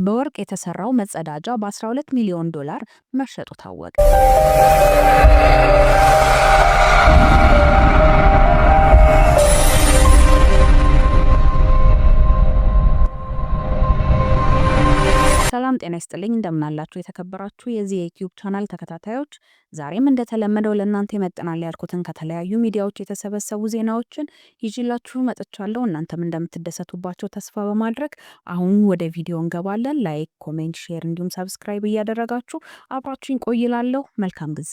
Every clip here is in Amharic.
በወርቅ የተሰራው መጸዳጃ በ12 ሚሊዮን ዶላር መሸጡ ታወቀ። ሰላም ጤና ይስጥልኝ እንደምናላችሁ የተከበራችሁ የዚህ የዩቲዩብ ቻናል ተከታታዮች፣ ዛሬም እንደተለመደው ለእናንተ ይመጥናል ያልኩትን ከተለያዩ ሚዲያዎች የተሰበሰቡ ዜናዎችን ይዤላችሁ መጥቻለሁ። እናንተም እንደምትደሰቱባቸው ተስፋ በማድረግ አሁን ወደ ቪዲዮ እንገባለን። ላይክ፣ ኮሜንት፣ ሼር እንዲሁም ሰብስክራይብ እያደረጋችሁ አብራችሁን ቆይላለሁ። መልካም ጊዜ።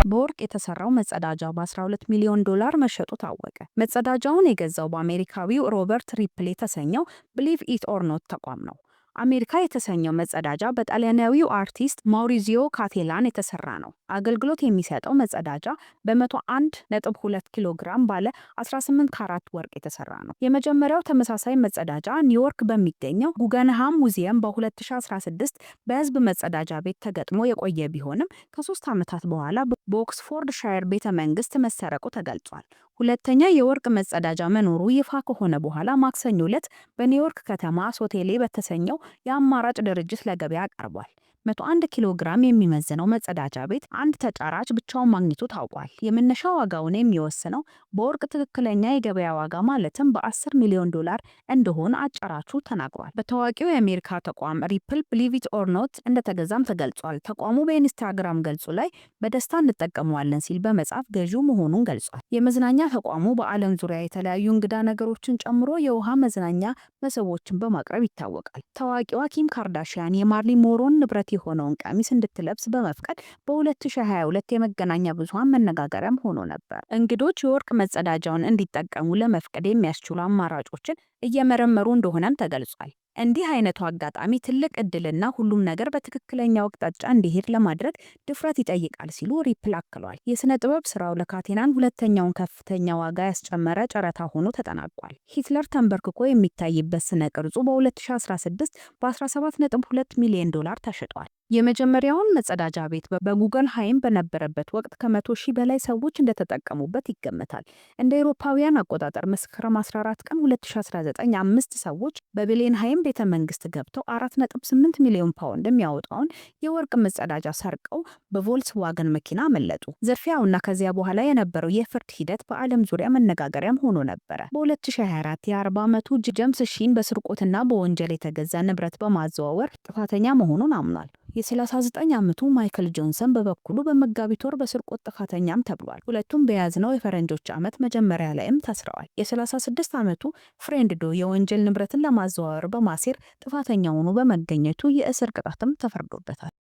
በወርቅ የተሰራው መጸዳጃ በ12 ሚሊዮን ዶላር መሸጡ ታወቀ። መጸዳጃውን የገዛው በአሜሪካዊው ሮበርት ሪፕል የተሰኘው ብሊቭ ኢት ኦር ኖት ተቋም ነው። አሜሪካ የተሰኘው መጸዳጃ በጣሊያናዊው አርቲስት ማውሪዚዮ ካቴላን የተሰራ ነው። አገልግሎት የሚሰጠው መጸዳጃ በ101.2 ኪሎ ግራም ባለ 18 ካራት ወርቅ የተሰራ ነው። የመጀመሪያው ተመሳሳይ መጸዳጃ ኒውዮርክ በሚገኘው ጉገንሃም ሙዚየም በ2016 በህዝብ መጸዳጃ ቤት ተገጥሞ የቆየ ቢሆንም ከ3 ዓመታት በኋላ በኦክስፎርድ ሻየር ቤተ መንግስት መሰረቁ ተገልጿል። ሁለተኛ የወርቅ መጸዳጃ መኖሩ ይፋ ከሆነ በኋላ ማክሰኞ ዕለት በኒውዮርክ ከተማ ሶቴሌ በተሰኘው የአማራጭ ድርጅት ለገበያ ቀርቧል። 101 ኪሎ ግራም የሚመዝነው መጸዳጃ ቤት አንድ ተጫራች ብቻውን ማግኘቱ ታውቋል። የመነሻ ዋጋውን የሚወስነው በወርቅ ትክክለኛ የገበያ ዋጋ ማለትም በ10 ሚሊዮን ዶላር እንደሆነ አጫራቹ ተናግሯል። በታዋቂው የአሜሪካ ተቋም ሪፕል ብሊቭ ኢት ኦር ኖት እንደተገዛም ተገልጿል። ተቋሙ በኢንስታግራም ገጹ ላይ በደስታ እንጠቀመዋለን ሲል በመጻፍ ገዢው መሆኑን ገልጿል። የመዝናኛ ተቋሙ በዓለም ዙሪያ የተለያዩ እንግዳ ነገሮችን ጨምሮ የውሃ መዝናኛ መስህቦችን በማቅረብ ይታወቃል። ታዋቂዋ ኪም ካርዳሺያን የማርሊ ሞሮን ንብረት የሆነውን ቀሚስ እንድትለብስ በመፍቀድ በ2022 የመገናኛ ብዙሃን መነጋገሪያም ሆኖ ነበር። እንግዶች የወርቅ መጸዳጃውን እንዲጠቀሙ ለመፍቀድ የሚያስችሉ አማራጮችን እየመረመሩ እንደሆነም ተገልጿል። እንዲህ አይነቱ አጋጣሚ ትልቅ እድልና ሁሉም ነገር በትክክለኛው አቅጣጫ እንዲሄድ ለማድረግ ድፍረት ይጠይቃል ሲሉ ሪፕል አክሏል። የሥነ ጥበብ ስራው ለካቴናን ሁለተኛውን ከፍተኛ ዋጋ ያስጨመረ ጨረታ ሆኖ ተጠናቋል። ሂትለር ተንበርክኮ የሚታይበት ስነ ቅርጹ በ2016 በ17.2 ሚሊዮን ዶላር ተሽጧል። የመጀመሪያውን መጸዳጃ ቤት በጉገንሃይም በነበረበት ወቅት ከ100,000 በላይ ሰዎች እንደተጠቀሙበት ይገመታል። እንደ አውሮፓውያን አቆጣጠር መስከረም 14 ቀን 2019 5 ሰዎች በቤሌንሃይም ቤተ መንግስት ገብተው 4.8 ሚሊዮን ፓውንድ የሚያወጣውን የወርቅ መጸዳጃ ሰርቀው በቮልክስዋገን መኪና አመለጡ። ዝርፊያውና ከዚያ በኋላ የነበረው የፍርድ ሂደት በዓለም ዙሪያ መነጋገሪያም ሆኖ ነበረ። በ2024 የ40 ዓመቱ ጄምስ ሺን በስርቆትና በወንጀል የተገዛ ንብረት በማዘዋወር ጥፋተኛ መሆኑን አምኗል። የ39 ዓመቱ ማይክል ጆንሰን በበኩሉ በመጋቢት ወር በስርቆት ጥፋተኛም ተብሏል። ሁለቱም በያዝነው የፈረንጆች ዓመት መጀመሪያ ላይም ታስረዋል። የ36 ዓመቱ ፍሬንድ ዶ የወንጀል ንብረትን ለማዘዋወር በማሴር ጥፋተኛ ሆኖ በመገኘቱ የእስር ቅጣትም ተፈርዶበታል።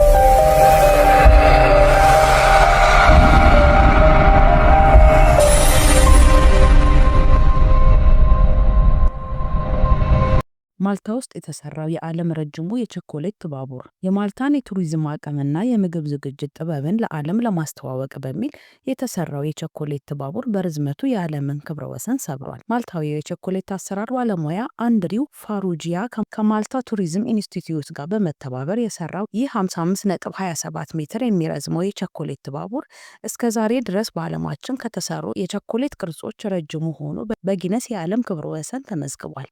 ማልታ ውስጥ የተሰራው የዓለም ረጅሙ የቸኮሌት ባቡር የማልታን የቱሪዝም አቅምና የምግብ ዝግጅት ጥበብን ለዓለም ለማስተዋወቅ በሚል የተሰራው የቸኮሌት ባቡር በርዝመቱ የዓለምን ክብረ ወሰን ሰብሯል። ማልታዊው የቸኮሌት አሰራር ባለሙያ አንድሪው ፋሩጂያ ከማልታ ቱሪዝም ኢንስቲትዩት ጋር በመተባበር የሰራው ይህ 55.27 ሜትር የሚረዝመው የቸኮሌት ባቡር እስከ ዛሬ ድረስ በዓለማችን ከተሰሩ የቸኮሌት ቅርጾች ረጅሙ ሆኖ በጊነስ የዓለም ክብረ ወሰን ተመዝግቧል።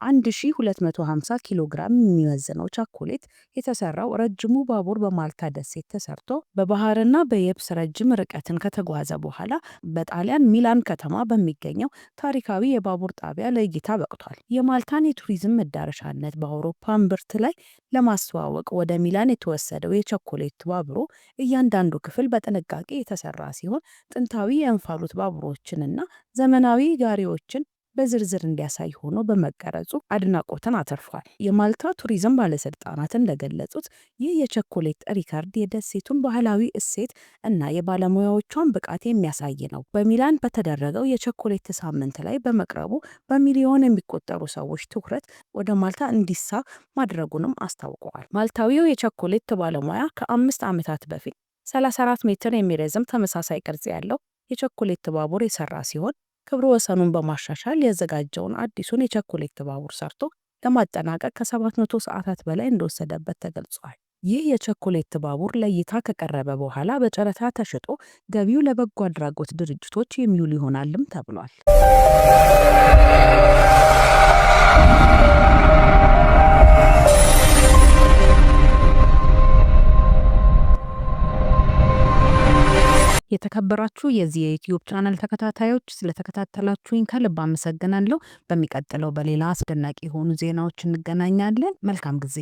1250 ኪሎ ግራም የሚመዝነው ቸኮሌት የተሰራው ረጅሙ ባቡር በማልታ ደሴት ተሰርቶ በባህርና በየብስ ረጅም ርቀትን ከተጓዘ በኋላ በጣሊያን ሚላን ከተማ በሚገኘው ታሪካዊ የባቡር ጣቢያ ለእይታ በቅቷል። የማልታን የቱሪዝም መዳረሻነት በአውሮፓ እምብርት ላይ ለማስተዋወቅ ወደ ሚላን የተወሰደው የቸኮሌት ባቡሩ እያንዳንዱ ክፍል በጥንቃቄ የተሰራ ሲሆን ጥንታዊ የእንፋሎት ባቡሮችንና ዘመናዊ ጋሪዎችን በዝርዝር እንዲያሳይ ሆኖ በመቀረጹ አድናቆትን አተርፏል። የማልታ ቱሪዝም ባለስልጣናት እንደገለጹት ይህ የቸኮሌት ሪካርድ የደሴቱን ባህላዊ እሴት እና የባለሙያዎቿን ብቃት የሚያሳይ ነው። በሚላን በተደረገው የቸኮሌት ሳምንት ላይ በመቅረቡ በሚሊዮን የሚቆጠሩ ሰዎች ትኩረት ወደ ማልታ እንዲሳብ ማድረጉንም አስታውቀዋል። ማልታዊው የቸኮሌት ባለሙያ ከ5 ዓመታት በፊት 34 ሜትር የሚረዝም ተመሳሳይ ቅርጽ ያለው የቸኮሌት ባቡር የሰራ ሲሆን ክብረ ወሰኑን በማሻሻል ያዘጋጀውን አዲሱን የቸኮሌት ባቡር ሰርቶ ለማጠናቀቅ ከ700 ሰዓታት በላይ እንደወሰደበት ተገልጿል። ይህ የቸኮሌት ባቡር ለእይታ ከቀረበ በኋላ በጨረታ ተሽጦ ገቢው ለበጎ አድራጎት ድርጅቶች የሚውል ይሆናልም ተብሏል። የተከበራችሁ የዚህ የዩቲዩብ ቻናል ተከታታዮች ስለተከታተላችሁኝ ከልብ አመሰግናለሁ። በሚቀጥለው በሌላ አስደናቂ የሆኑ ዜናዎች እንገናኛለን። መልካም ጊዜ